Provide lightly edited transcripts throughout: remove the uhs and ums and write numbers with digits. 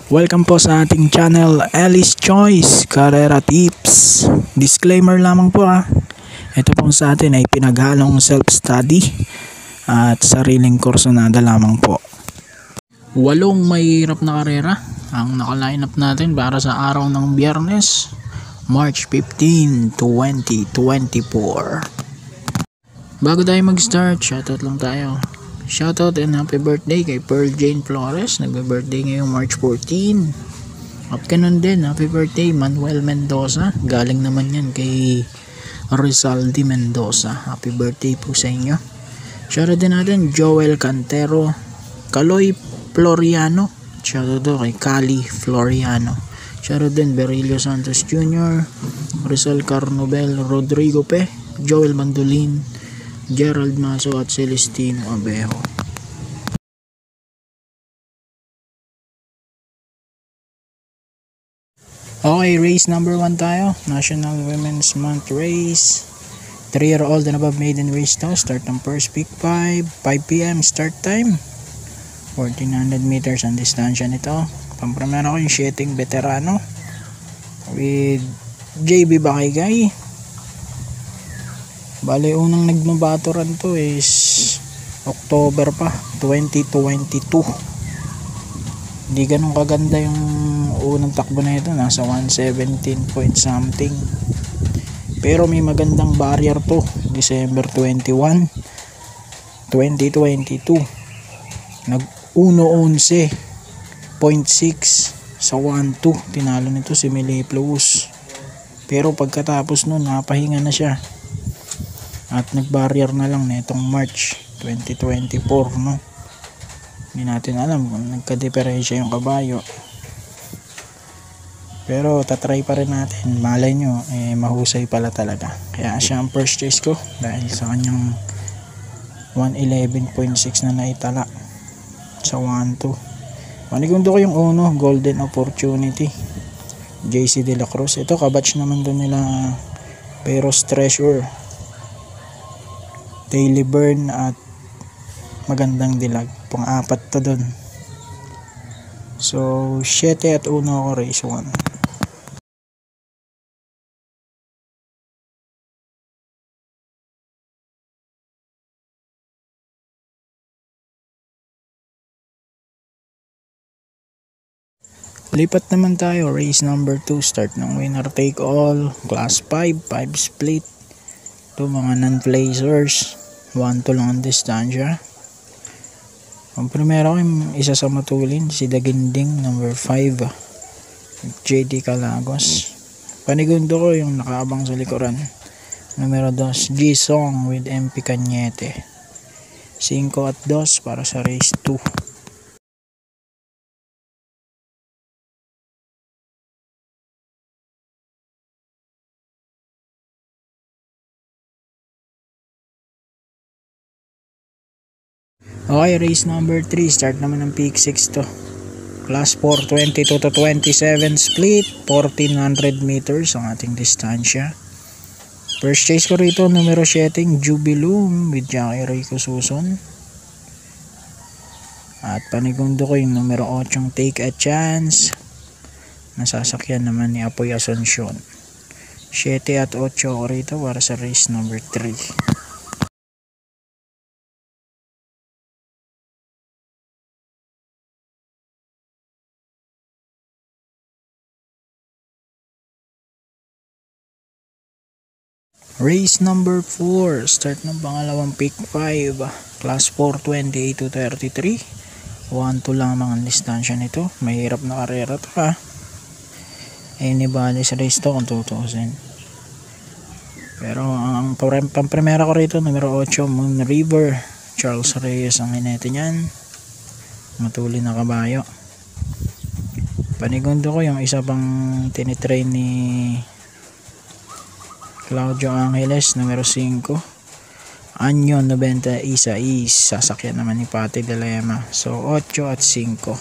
Welcome po sa ating channel, Alice Choice Carrera Tips. Disclaimer lamang po Ito po sa atin ay pinaghalong self-study at sariling kursunada lamang po. 8 mahirap na karera ang naka-line up natin para sa araw ng Biyernes, March 15, 2024. Bago tayo mag-start, shoutout lang tayo. Shoutout and happy birthday kay Pearl Jane Flores. Nagbe-birthday ngayong March 14. At ganun din, happy birthday Manuel Mendoza. Galing naman yan kay Rizaldi Mendoza. Happy birthday po sa inyo. Shoutout din natin Joel Cantero, Kaloy Floriano. Shoutout kay Cali Floriano. Shoutout din Berilio Santos Jr., Rizal Carnobel, Rodrigo Pe, Joel Mandolin, Gerald Maso at Celestino Abejo. Okay, race number 1 tayo. National Women's Month Race. 3-year-old and above maiden race to. Start ng first pick 5 p.m. start time. 1400 meters ang distansya nito. Pampremera ko yung sheting veterano with JB Bakigay. Bale, unang nagmabatoran to is October pa, 2022. Hindi ganun kaganda yung unang takbo na ito. Nasa 117 point something. Pero may magandang barrier to. December 21, 2022. Nag 1:11.6 sa 1-2. Tinalo nito si Miliplus. Pero pagkatapos nun, napahinga na siya. At nag-barrier na lang nitong March 2024, no? Hindi natin alam kung nagka-diferensya yung kabayo. Pero tatry pa rin natin. Malay nyo, mahusay pala talaga. Kaya siya ang first choice ko dahil sa kanyang 111.6 na naitala sa 1-2. Manigundo ko yung uno, Golden Opportunity, JC De La Cruz. Ito kabatch naman doon nila Peros Treasure, Daily Burn at Magandang Dilag. Pang-apat to dun. So 7 at 1 ako race 1. Lipat naman tayo, race number 2. Start ng winner take all, class 5 split. Ito mga non-placers, 1-2 lang ang distansya. Ang primera ko yung isa sa matulin, si Daginding number 5, JD Calagos. Panigundo ko yung nakaabang sa likuran, numero 2, G-Song with MP Cañete. 5 at 2 para sa race 2. Okay, race number 3. Start naman ng peak 6 to. Class 4, 22 to 27 split. 1400 meters ang ating distansya. First chase ko rito, numero 7, Jubilum with Jackie Ray Cususon. At panigundo ko yung numero 8, Take a Chance. Nasasakyan naman ni Apoy Asuncion. 7 at 8 ko rito para sa race number 3. Race number 4. Start ng pangalawang pick 5. Class 4, 28 to 33. 1-2 lamang ang distansya nito. Mahirap na karera to Anybody sa race to kung 2,000. Pero ang pampremera ko rito, numero 8, Moon River. Charles Reyes ang hinete niyan. Matulin na kabayo. Panigundo ko yung isa pang tinitrain ni Claudio Angeles, numero 5, Anyo 90 Isais. Sasakyan naman ni Pati Dilema. So 8 at 5.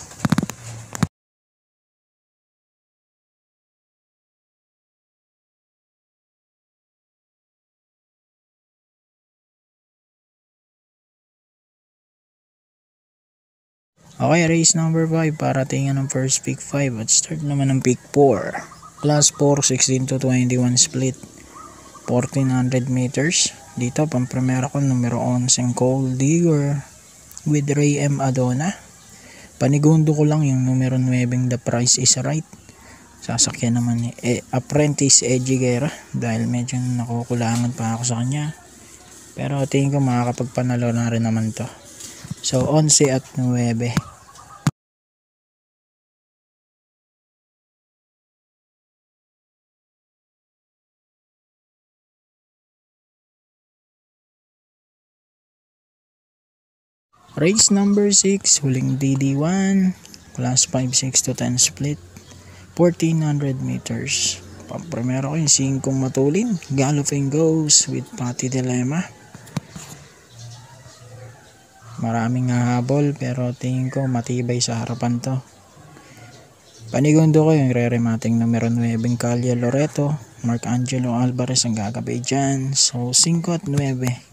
Okay, race number 5 para tingnan ng first pick 5 at start naman ng pick 4. Class 4, 16 to 21 split. 1400 meters. Dito, pang-primera ko, numero 11, Gold Digger with Ray M. Adona. Panigundo ko lang yung numero 9, The Price is Right. Sasakyan naman ni Apprentice Edgy Guerra dahil medyo nakukulangan pa ako sa kanya. Pero tingin ko makakapagpanalo na rin naman to. So, 11 at 9. Race number 6, huling DD1, class 5, 6 to 10 split, 1400 meters. Pang-primero ko yung 5 matulin, Galloping Ghost with Patty Dilemma. Maraming hahabol pero tingin ko matibay sa harapan to. Panigundo ko yung re-remating numero 9, Calle Loreto, Mark Angelo Alvarez ang gagabay dyan. So 5 at 9.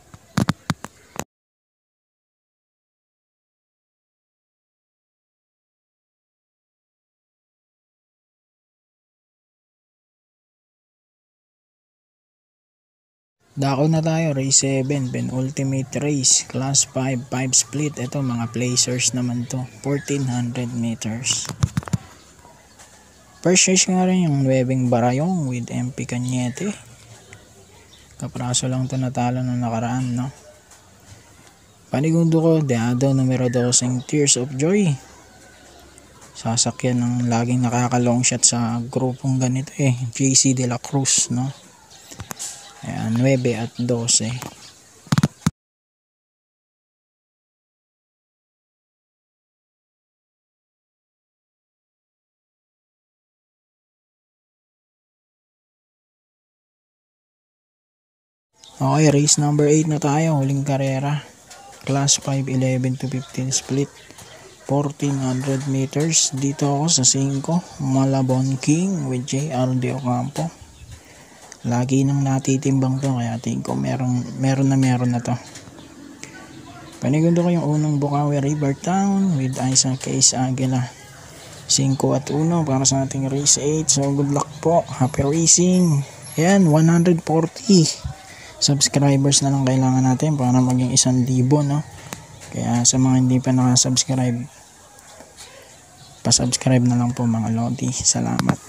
Dako na tayo, race 7, penultimate race, class 5, 5 split. Ito mga placers naman to, 1400 meters. First race nga rin yung 9 Barayong with MP Cañete. Kapraso lang to natalo na nakaraan, no? Panigundo ko, Deado numero 12, Tears of Joy. Sasakyan ng laging nakaka-long shot sa grupong ganito JC De La Cruz, no? Ayan, 9 at 12. Okay, race number 8 na tayo, huling karera. Class 5, 11 to 15 split. 1400 meters. Dito ako sa 5, Malabon King with JR De Ocampo. Lagi nang natitimbang to kaya tingin ko meron na to. Panigundo ko yung unang Bukawi River Town with Isaac Case Aguila. 5 at 1 para sa ating race 8. So good luck po. Happy racing. Yan, 140 subscribers na lang kailangan natin para maging 1,000, no? Kaya sa mga hindi pa nakasubscribe, pa-subscribe na lang po mga lodi. Salamat.